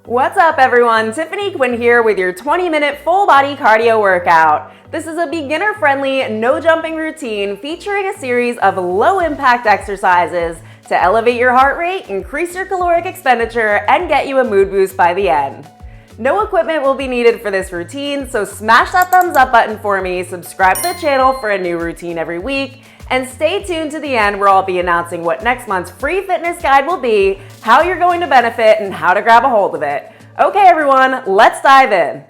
What's up everyone, Tiffany Quinn here with your 20-minute full body cardio workout. This is a beginner-friendly, no jumping routine featuring a series of low-impact exercises to elevate your heart rate, increase your caloric expenditure, and get you a mood boost by the end. No equipment will be needed for this routine, so smash that thumbs up button for me, subscribe to the channel for a new routine every week, and stay tuned to the end where I'll be announcing what next month's free fitness guide will be, how you're going to benefit, and how to grab a hold of it. Okay everyone, let's dive in.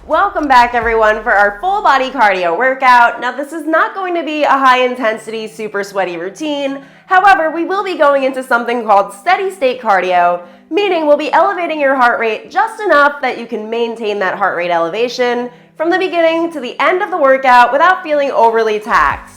Welcome back everyone for our full body cardio workout. Now this is not going to be a high intensity, super sweaty routine. However, we will be going into something called steady state cardio, meaning we'll be elevating your heart rate just enough that you can maintain that heart rate elevation from the beginning to the end of the workout without feeling overly taxed.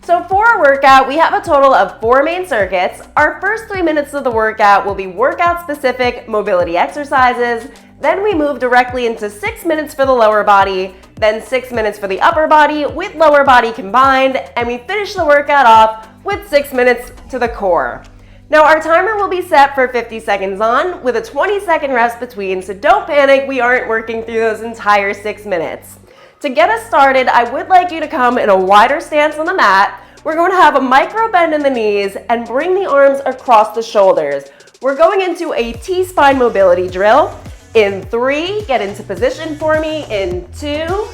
So for our workout, we have a total of 4 main circuits. Our first 3 minutes of the workout will be workout-specific mobility exercises. Then we move directly into 6 minutes for the lower body, then 6 minutes for the upper body with lower body combined, and we finish the workout off with 6 minutes to the core. Now our timer will be set for 50 seconds on with a 20-second rest between, so don't panic, we aren't working through those entire 6 minutes. To get us started, I would like you to come in a wider stance on the mat. We're going to have a micro bend in the knees and bring the arms across the shoulders. We're going into a T-spine mobility drill. In 3, get into position for me. In 2,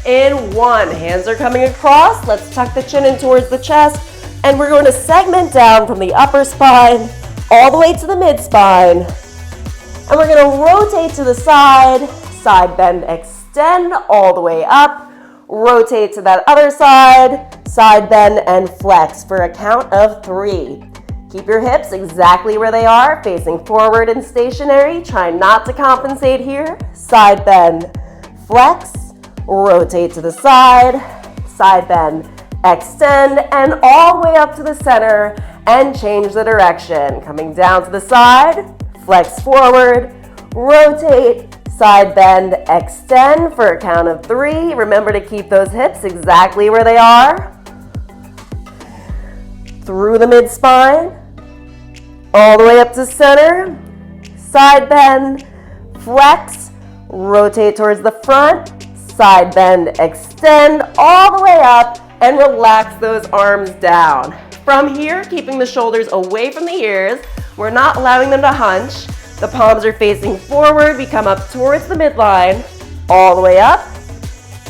in 1. Hands are coming across. Let's tuck the chin in towards the chest. And we're going to segment down from the upper spine all the way to the mid spine. And we're going to rotate to the side, side bend, extend all the way up, rotate to that other side, side bend and flex for a count of 3. Keep your hips exactly where they are, facing forward and stationary. Try not to compensate here. Side bend, flex, rotate to the side, side bend, extend, and all the way up to the center and change the direction. Coming down to the side, flex forward, rotate, side bend, extend for a count of 3. Remember to keep those hips exactly where they are. Through the mid spine, all the way up to center. Side bend, flex, rotate towards the front. Side bend, extend all the way up and relax those arms down. From here, keeping the shoulders away from the ears. We're not allowing them to hunch. The palms are facing forward. We come up towards the midline, all the way up.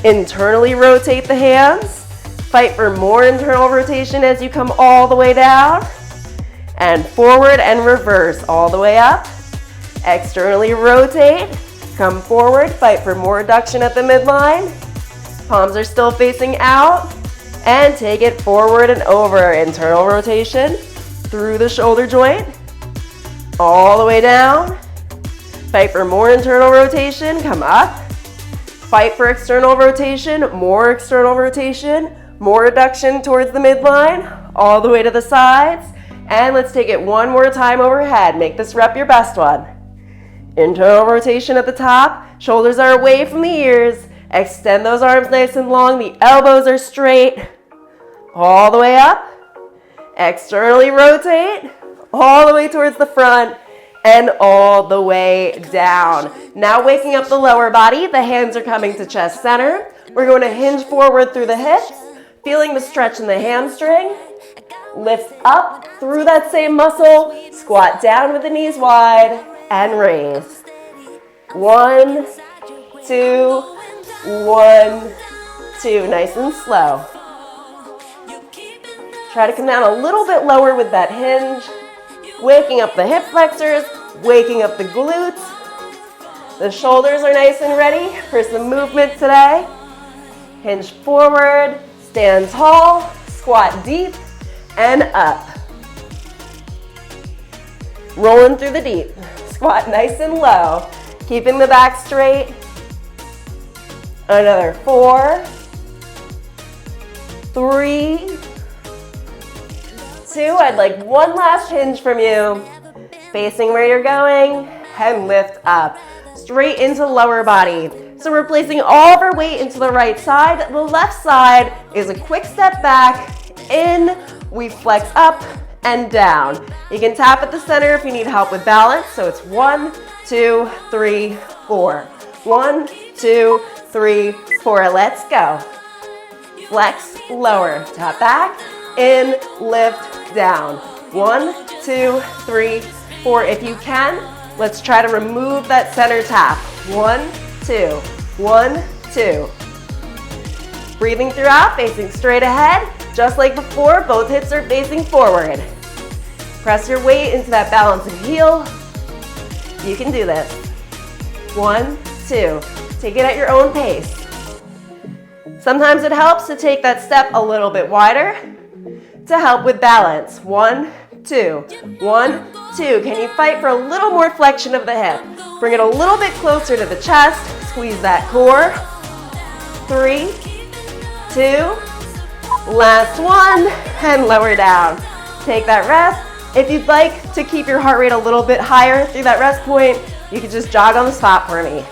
Internally rotate the hands. Fight for more internal rotation as you come all the way down. And forward and reverse all the way up. Externally rotate. Come forward. Fight for more adduction at the midline. Palms are still facing out. And take it forward and over. Internal rotation through the shoulder joint. All the way down. Fight for more internal rotation. Come up. Fight for external rotation. More external rotation. More adduction towards the midline. All the way to the sides. And let's take it one more time overhead. Make this rep your best one. Internal rotation at the top. Shoulders are away from the ears. Extend those arms nice and long. The elbows are straight. All the way up. Externally rotate. All the way towards the front and all the way down. Now waking up the lower body, the hands are coming to chest center. We're going to hinge forward through the hips, feeling the stretch in the hamstring. Lift up through that same muscle, squat down with the knees wide and raise. 1, 2, 1, 2, nice and slow. Try to come down a little bit lower with that hinge. Waking up the hip flexors, waking up the glutes. The shoulders are nice and ready for some movement today. Hinge forward, stand tall, squat deep, and up. Rolling through the deep. Squat nice and low, keeping the back straight. Another 4, 3, 2, I'd like one last hinge from you. Facing where you're going, and lift up. Straight into lower body. So we're placing all of our weight into the right side. The left side is a quick step back, in, we flex up, and down. You can tap at the center if you need help with balance. So it's 1, 2, 3, 4. 1, 2, 3, 4. Let's go. Flex, lower, tap back, in, lift, down. 1, 2, 3, 4. If you can, let's try to remove that center tap. 1, 2, 1, 2. Breathing throughout, facing straight ahead. Just like before, both hips are facing forward. Press your weight into that balancing heel. You can do this. 1, 2. Take it at your own pace. Sometimes it helps to take that step a little bit wider to help with balance. 1, 2, 1, 2. Can you fight for a little more flexion of the hip? Bring it a little bit closer to the chest. Squeeze that core. 3, 2. Last one, and lower down. Take that rest. If you'd like to keep your heart rate a little bit higher through that rest point, you can just jog on the spot for me.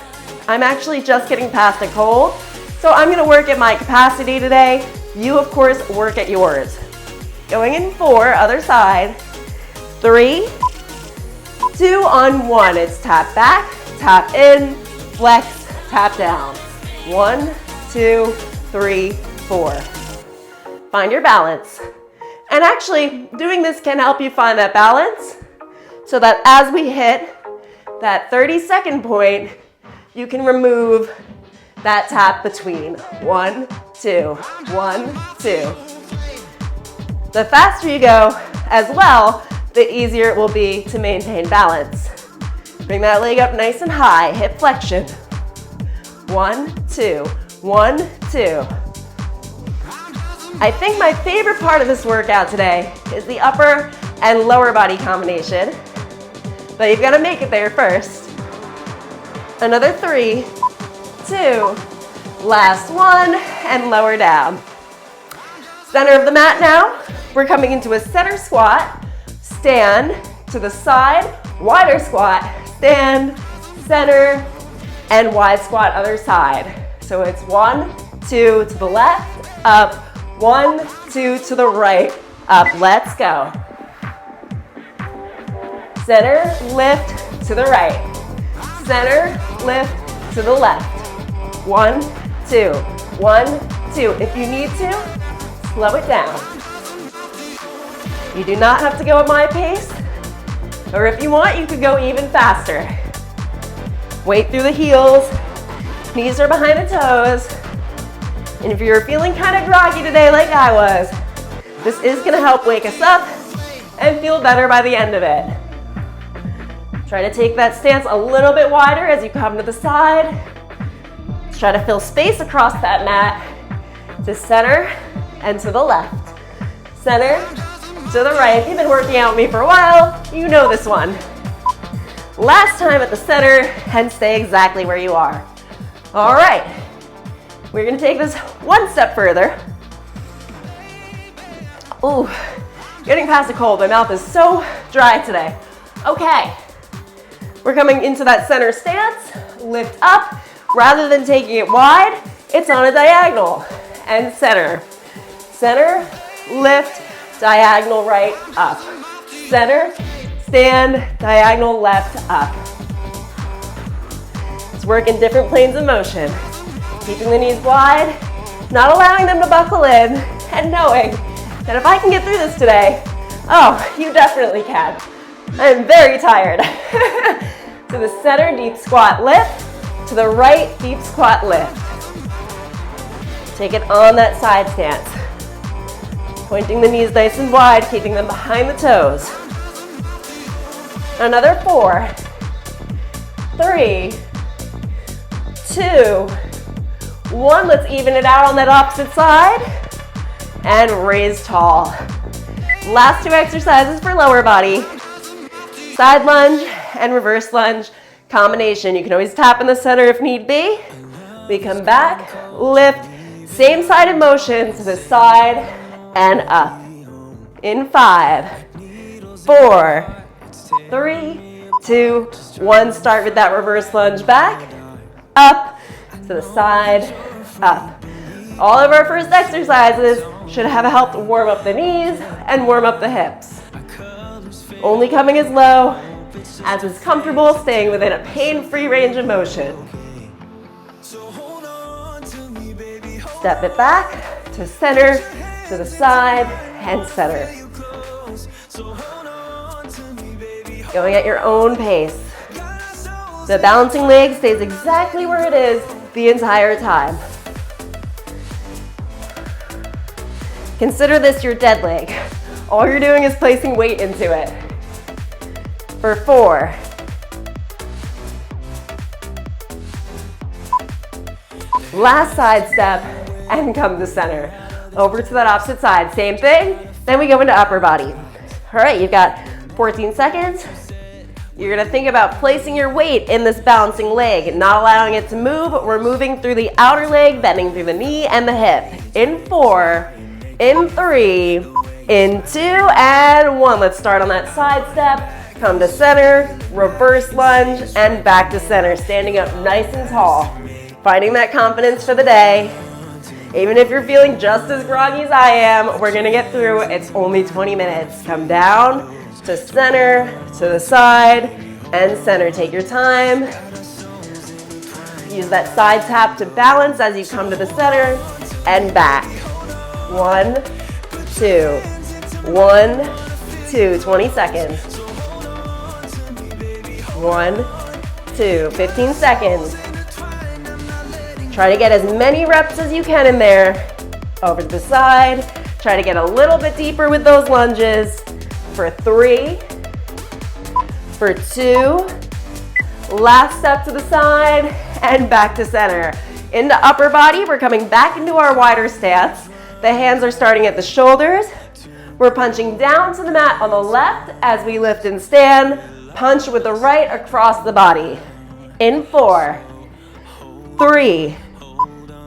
I'm actually just getting past a cold, so I'm gonna work at my capacity today. You, of course, work at yours. Going in 4, other side. 3, 2 on 1. It's tap back, tap in, flex, tap down. 1, 2, 3, 4. Find your balance. And actually, doing this can help you find that balance so that as we hit that 30-second point, you can remove that tap between 1, 2, 1, 2. The faster you go as well, the easier it will be to maintain balance. Bring that leg up nice and high, hip flexion. 1, 2, 1, 2. I think my favorite part of this workout today is the upper and lower body combination, but you've got to make it there first. Another 3, 2, last one, and lower down. Center of the mat now. We're coming into a center squat, stand to the side, wider squat, stand, center, and wide squat other side. So it's 1, 2 to the left, up, 1, 2 to the right, up. Let's go. Center, lift to the right. Center, lift to the left. 1, 2, 1, 2. If you need to, slow it down. You do not have to go at my pace, or if you want, you could go even faster. Weight through the heels, knees are behind the toes. And if you're feeling kind of groggy today like I was, this is going to help wake us up and feel better by the end of it. Try to take that stance a little bit wider as you come to the side. Try to fill space across that mat to center and to the left. Center to the right. If you've been working out with me for a while, you know this one. Last time at the center and stay exactly where you are. All right. We're gonna take this one step further. Ooh, getting past a cold. My mouth is so dry today. Okay, we're coming into that center stance. Lift up. Rather than taking it wide, it's on a diagonal. And center. Center, lift, diagonal right, up. Center, stand, diagonal left, up. Let's work in different planes of motion. Keeping the knees wide, not allowing them to buckle in, and knowing that if I can get through this today, oh, you definitely can. I am very tired. To the center, deep squat lift. To the right, deep squat lift. Take it on that side stance. Pointing the knees nice and wide, keeping them behind the toes. Another 4, 3, 2, 1. Let's even it out on that opposite side. And raise tall. Last 2 exercises for lower body. Side lunge and reverse lunge combination. You can always tap in the center if need be. We come back, lift, same sided motion to the side and up. In 5, 4, 3, 2, 1. Start with that reverse lunge back, up, to the side, up. All of our first exercises should have helped warm up the knees and warm up the hips. Only coming as low as is comfortable, staying within a pain-free range of motion. Step it back to center, to the side, and center. Going at your own pace. The balancing leg stays exactly where it is the entire time. Consider this your dead leg. All you're doing is placing weight into it. For 4. Last side step and come to center. Over to that opposite side. Same thing. Then we go into upper body. All right, you've got 14 seconds. You're gonna think about placing your weight in this balancing leg, not allowing it to move. We're moving through the outer leg, bending through the knee and the hip. In 4, in 3, in 2, and 1. Let's start on that side step. Come to center, reverse lunge, and back to center. Standing up nice and tall. Finding that confidence for the day. Even if you're feeling just as groggy as I am, we're gonna get through. It's only 20 minutes. Come down to center, to the side, and center. Take your time. Use that side tap to balance as you come to the center and back. 1, 2, 1, 2, 20 seconds. 1, 2, 15 seconds. Try to get as many reps as you can in there. Over to the side. Try to get a little bit deeper with those lunges. For 3, for 2, last step to the side, and back to center. Into upper body, we're coming back into our wider stance. The hands are starting at the shoulders. We're punching down to the mat on the left as we lift and stand. Punch with the right across the body. In 4, 3,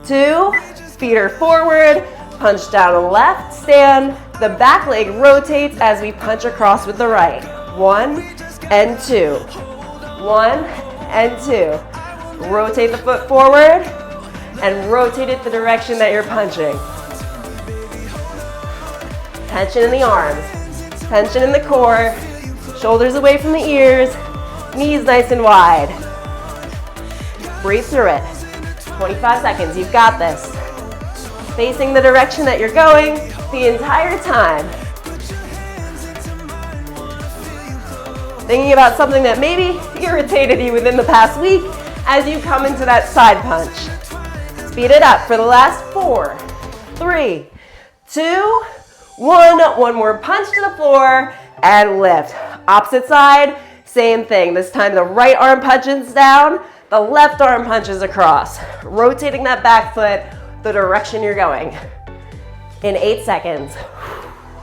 2, feet are forward, punch down on the left, stand. The back leg rotates as we punch across with the right. 1 and 2. 1 and 2. Rotate the foot forward and rotate it the direction that you're punching. Tension in the arms, tension in the core, shoulders away from the ears, knees nice and wide. Breathe through it. 25 seconds, you've got this. Facing the direction that you're going the entire time. Thinking about something that maybe irritated you within the past week as you come into that side punch. Speed it up for the last 4, 3, 2, 1. One more punch to the floor and lift. Opposite side, same thing. This time the right arm punches down, the left arm punches across. Rotating that back foot the direction you're going. In 8 seconds.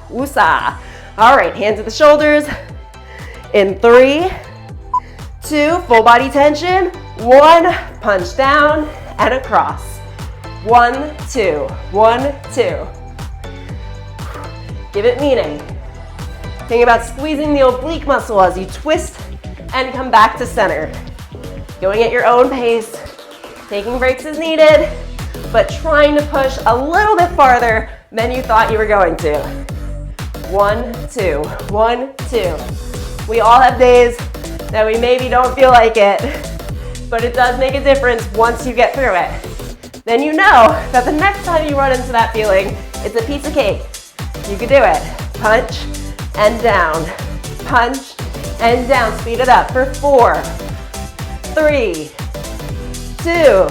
Woosah. All right, hands at the shoulders. In 3, 2, full body tension. 1, punch down and across. 1, 2, 1, 2. Give it meaning. Think about squeezing the oblique muscle as you twist and come back to center. Going at your own pace, taking breaks as needed, but trying to push a little bit farther than you thought you were going to. 1, 2, 1, 2. We all have days that we maybe don't feel like it, but it does make a difference once you get through it. Then you know that the next time you run into that feeling, it's a piece of cake. You can do it. Punch and down. Punch and down. Speed it up for 4, 3, 2.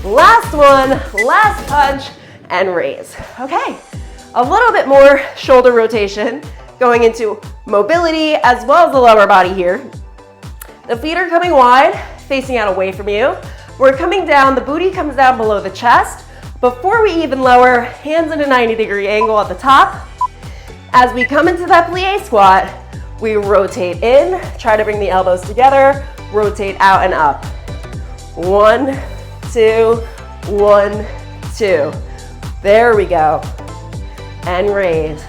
Last one, last punch, and raise. Okay, a little bit more shoulder rotation, going into mobility as well as the lower body here. The feet are coming wide, facing out away from you. We're coming down, the booty comes down below the chest. Before we even lower, hands in a 90-degree angle at the top. As we come into that plie squat, we rotate in, try to bring the elbows together, rotate out and up. 1, 2, 1, 2. There we go. And raise.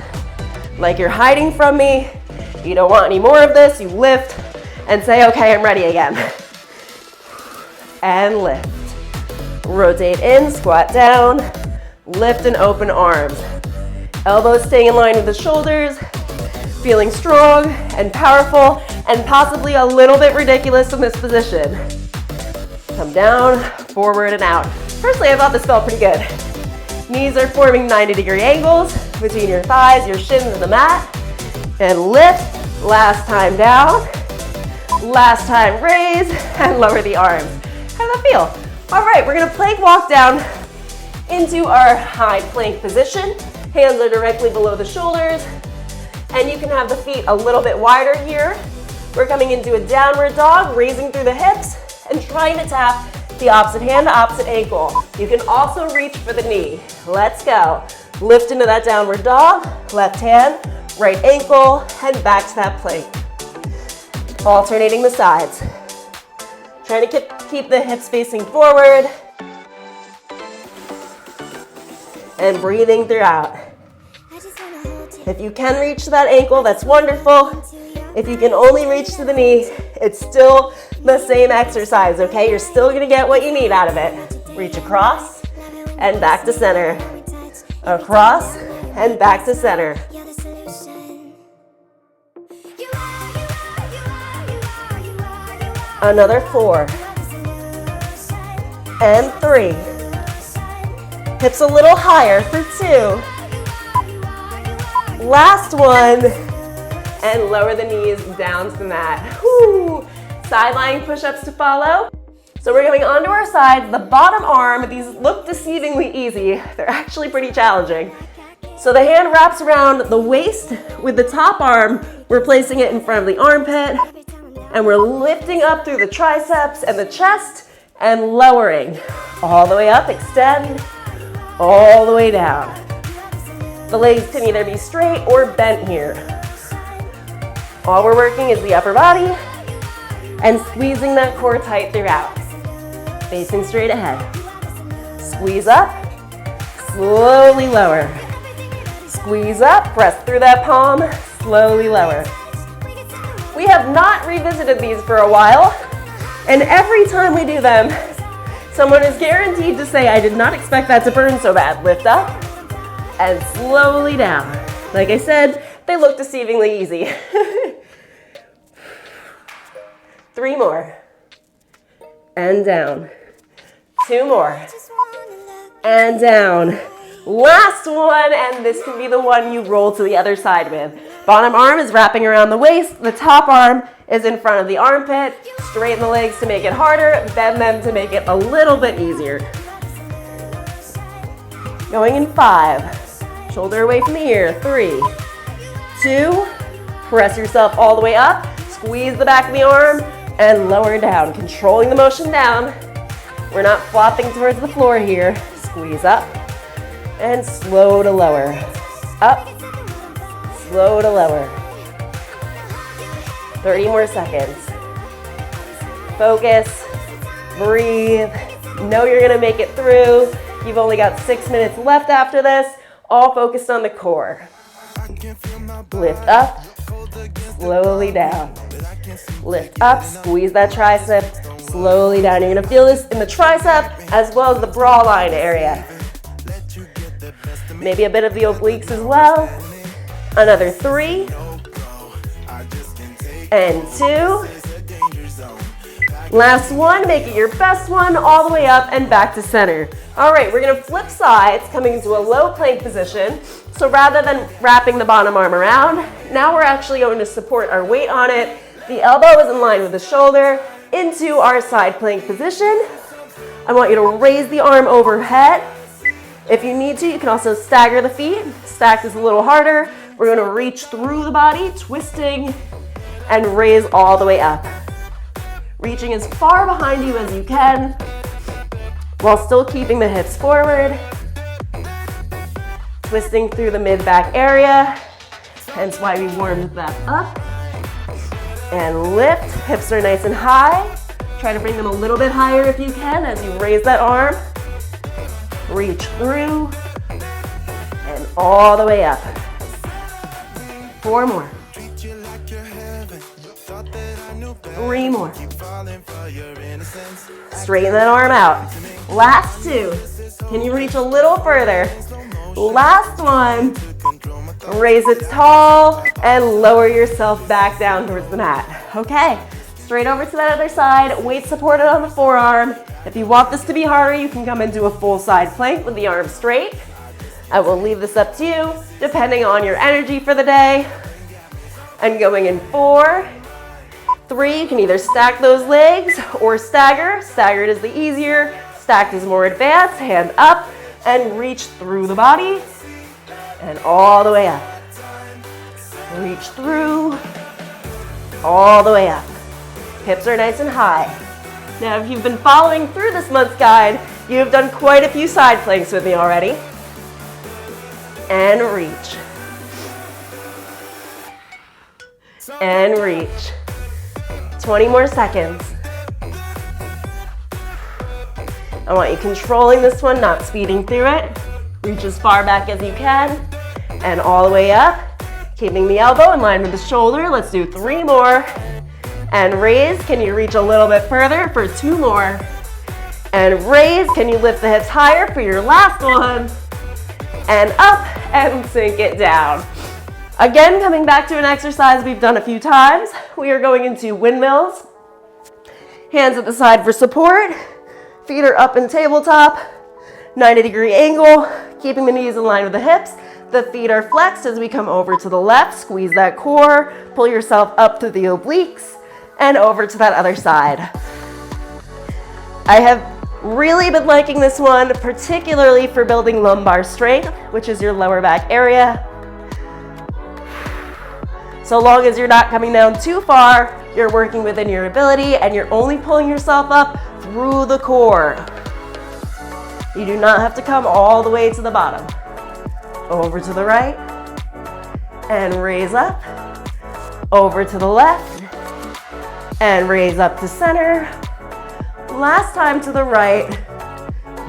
Like you're hiding from me, you don't want any more of this, you lift and say, okay, I'm ready again. And lift. Rotate in, squat down, lift and open arms. Elbows staying in line with the shoulders. Feeling strong and powerful and possibly a little bit ridiculous in this position. Come down, forward and out. Personally, I thought this felt pretty good. Knees are forming 90-degree angles between your thighs, your shins, and the mat. And lift, last time down, last time raise, and lower the arms. How does that feel? All right, we're gonna plank walk down into our high plank position. Hands are directly below the shoulders, and you can have the feet a little bit wider here. We're coming into a downward dog, raising through the hips, and trying to tap the opposite hand to opposite ankle. You can also reach for the knee. Let's go. Lift into that downward dog, left hand, right ankle, and back to that plank. Alternating the sides. Trying to keep the hips facing forward. And breathing throughout. If you can reach to that ankle, that's wonderful. If you can only reach to the knee, it's still the same exercise, okay? You're still gonna get what you need out of it. Reach across and back to center. Across and back to center. Another 4. And 3. Hips a little higher for 2. Last one. And lower the knees down to the mat. Woo. Side lying push-ups to follow. So we're going onto our side. The bottom arm, these look deceivingly easy. They're actually pretty challenging. So the hand wraps around the waist with the top arm. We're placing it in front of the armpit. And we're lifting up through the triceps and the chest and lowering. All the way up, extend, all the way down. The legs can either be straight or bent here. All we're working is the upper body and squeezing that core tight throughout. Facing straight ahead. Squeeze up, slowly lower. Squeeze up, press through that palm, slowly lower. We have not revisited these for a while, and every time we do them, someone is guaranteed to say, I did not expect that to burn so bad. Lift up and slowly down. Like I said, they look deceivingly easy. 3 more. And down. 2 more. And down. Last one, and this can be the one you roll to the other side with. Bottom arm is wrapping around the waist. The top arm is in front of the armpit. Straighten the legs to make it harder. Bend them to make it a little bit easier. Going in 5. Shoulder away from the ear. 3, 2. Press yourself all the way up. Squeeze the back of the arm and lower down. Controlling the motion down. We're not flopping towards the floor here. Squeeze up. And slow to lower. Up, slow to lower. 30 more seconds. Focus, breathe. Know you're gonna make it through. You've only got 6 minutes left after this, all focused on the core. Lift up, slowly down. Lift up, squeeze that tricep, slowly down. You're gonna feel this in the tricep as well as the bra line area. Maybe a bit of the obliques as well. Another 3 and 2. Last one, make it your best one, all the way up and back to center. All right, we're gonna flip sides, coming into a low plank position. So rather than wrapping the bottom arm around, now we're actually going to support our weight on it. The elbow is in line with the shoulder, into our side plank position. I want you to raise the arm overhead. If you need to, you can also stagger the feet. Stacked is a little harder. We're gonna reach through the body, twisting, and raise all the way up. Reaching as far behind you as you can, while still keeping the hips forward. Twisting through the mid-back area, hence why we warmed that up. And lift, hips are nice and high. Try to bring them a little bit higher if you can as you raise that arm. Reach through and all the way up. 4 more. 3 more. Straighten that arm out. Last 2. Can you reach a little further? Last one. Raise it tall and lower yourself back down towards the mat. Okay, straight over to that other side. Weight supported on the forearm. If you want this to be harder, you can come into a full side plank with the arms straight. I will leave this up to you, depending on your energy for the day. And going in 4, 3, you can either stack those legs or stagger. Staggered is the easier, stacked is more advanced. Hand up and reach through the body and all the way up. Reach through, all the way up. Hips are nice and high. Now, if you've been following through this month's guide, you've done quite a few side planks with me already. And reach. And reach. 20 more seconds. I want you controlling this one, not speeding through it. Reach as far back as you can and all the way up. Keeping the elbow in line with the shoulder. Let's do 3 more. And raise. Can you reach a little bit further for 2 more? And raise. Can you lift the hips higher for your last one? And up and sink it down. Again, coming back to an exercise we've done a few times. We are going into windmills. Hands at the side for support. Feet are up in tabletop. 90-degree angle, keeping the knees in line with the hips. The feet are flexed as we come over to the left. Squeeze that core. Pull yourself up through the obliques and over to that other side. I have really been liking this one, particularly for building lumbar strength, which is your lower back area. So long as you're not coming down too far, you're working within your ability and you're only pulling yourself up through the core. You do not have to come all the way to the bottom. Over to the right and raise up. Over to the left and raise up to center. Last time to the right,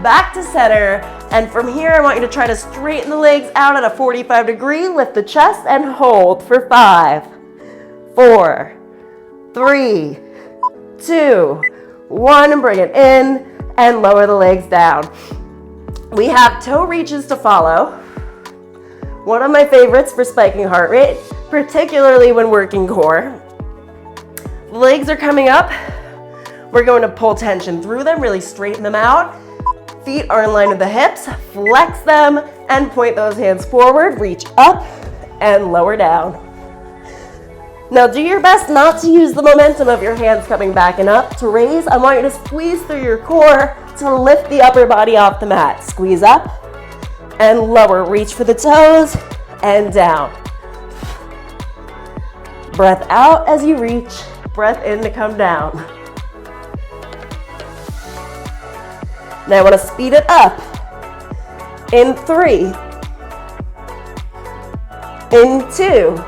back to center. And from here, I want you to try to straighten the legs out at a 45-degree, lift the chest and hold for 5, 4, 3, 2, 1, and bring it in and lower the legs down. We have toe reaches to follow. One of my favorites for spiking heart rate, particularly when working core. Legs are coming up. We're going to pull tension through them, really straighten them out. Feet are in line with the hips, flex them and point those hands forward, reach up and lower down. Now do your best not to use the momentum of your hands coming back and up. To raise, I want you to squeeze through your core to lift the upper body off the mat. Squeeze up and lower, reach for the toes and down. Breath out as you reach, breath in to come down. Now I want to speed it up. In 3, in 2,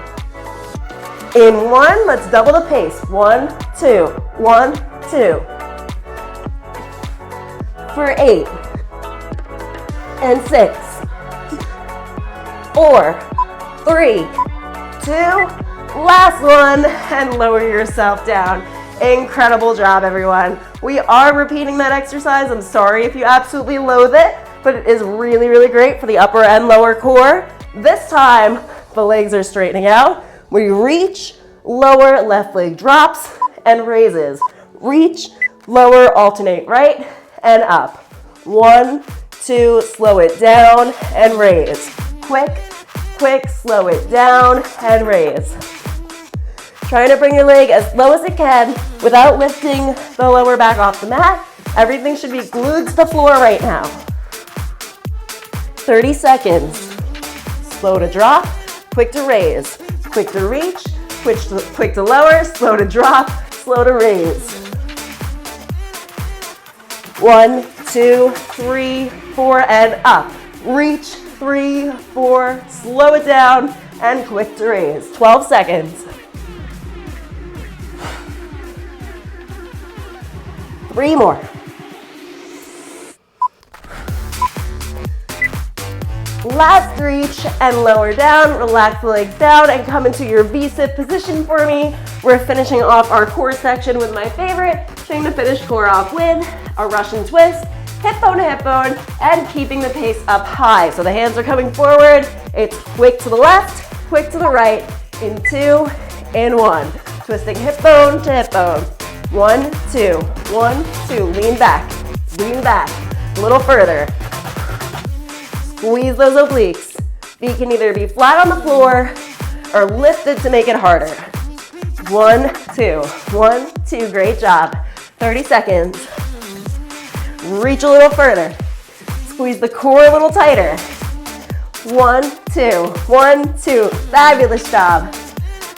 in 1, let's double the pace. 1, 2, 1, 2. For 8, and 6, 4, 3, 2, last one, and lower yourself down. Incredible job, everyone. We are repeating that exercise. I'm sorry if you absolutely loathe it, but it is really, really great for the upper and lower core. This time, the legs are straightening out. We reach, lower, left leg drops, and raises. Reach, lower, alternate right, and up. 1, 2, slow it down, and raise. Quick, quick, slow it down, and raise. Trying to bring your leg as low as it can without lifting the lower back off the mat. Everything should be glued to the floor right now. 30 seconds. Slow to drop, quick to raise, quick to reach, quick to lower, slow to drop, slow to raise. 1, 2, 3, 4, and up. Reach, 3, 4, slow it down, and quick to raise. 12 seconds. 3 more. Last reach and lower down. Relax the legs down and come into your V-sit position for me. We're finishing off our core section with my favorite. Trying to finish core off with a Russian twist. hip bone to hip bone, and keeping the pace up high. So the hands are coming forward. It's quick to the left, quick to the right, in 2, in 1. Twisting hip bone to hip bone. 1, 2, 1, 2. Lean back, a little further. Squeeze those obliques. Feet can either be flat on the floor or lifted to make it harder. 1, 2, 1, 2. Great job. 30 seconds. Reach a little further. Squeeze the core a little tighter. 1, 2, 1, 2. Fabulous job.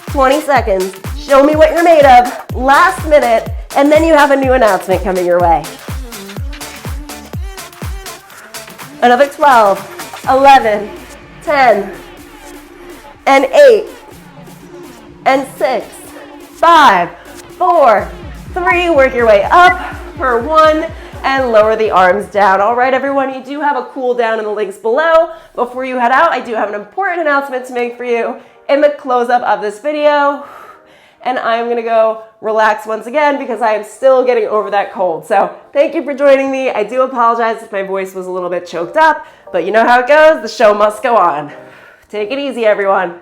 20 seconds. Show me what you're made of. Last minute, and then you have a new announcement coming your way. Another 12, 11, 10, and 8, and 6, 5, 4, 3. Work your way up for 1, and lower the arms down. All right, everyone, you do have a cool down in the links below. Before you head out, I do have an important announcement to make for you in the close-up of this video. And I'm gonna go relax once again because I am still getting over that cold. So thank you for joining me. I do apologize if my voice was a little bit choked up, but you know how it goes, the show must go on. Take it easy, everyone.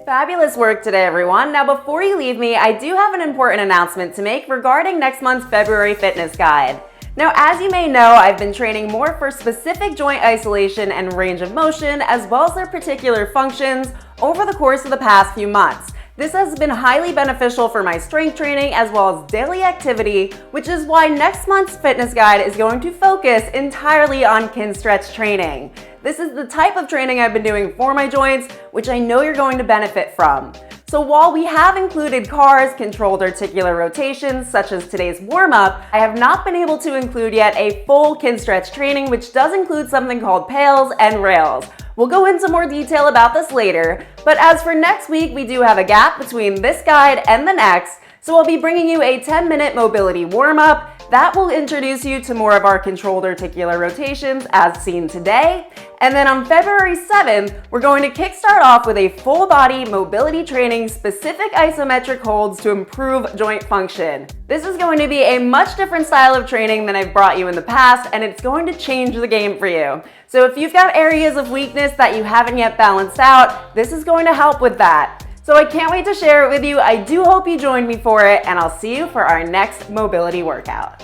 Fabulous work today, everyone. Now, before you leave me, I do have an important announcement to make regarding next month's February fitness guide. Now, as you may know, I've been training more for specific joint isolation and range of motion, as well as their particular functions over the course of the past few months. This has been highly beneficial for my strength training as well as daily activity, which is why next month's fitness guide is going to focus entirely on Kinstretch training. This is the type of training I've been doing for my joints, which I know you're going to benefit from. So while we have included CARs, controlled articular rotations, such as today's warm-up, I have not been able to include yet a full Kinstretch training, which does include something called pails and rails. We'll go into more detail about this later, but as for next week, we do have a gap between this guide and the next, so I'll be bringing you a 10-minute mobility warm-up that will introduce you to more of our controlled articular rotations as seen today. And then on February 7th, we're going to kickstart off with a full body mobility training specific isometric holds to improve joint function. This is going to be a much different style of training than I've brought you in the past, and it's going to change the game for you. So if you've got areas of weakness that you haven't yet balanced out, this is going to help with that. So I can't wait to share it with you. I do hope you join me for it, and I'll see you for our next mobility workout.